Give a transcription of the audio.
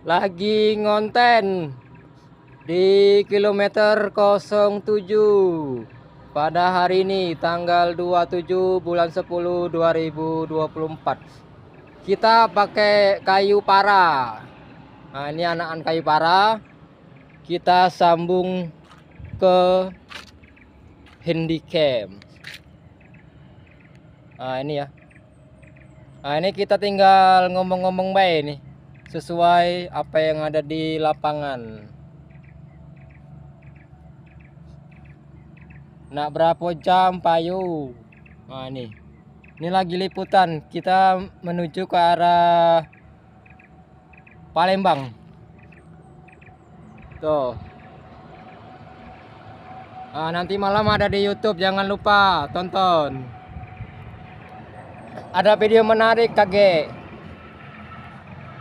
lagi ngonten di kilometer 07 pada hari ini tanggal 27 bulan 10 2024. Kita pakai kayu para. Nah, ini anakan kayu para. Kita sambung ke handycam. Nah, ini ya. Nah, ini kita tinggal ngomong-ngomong baik nih, sesuai apa yang ada di lapangan. Nak berapa jam payu? Nah, ini lagi liputan. Kita menuju ke arah Palembang. Tuh. Nah, nanti malam ada di YouTube, jangan lupa tonton. Ada video menarik, kakek.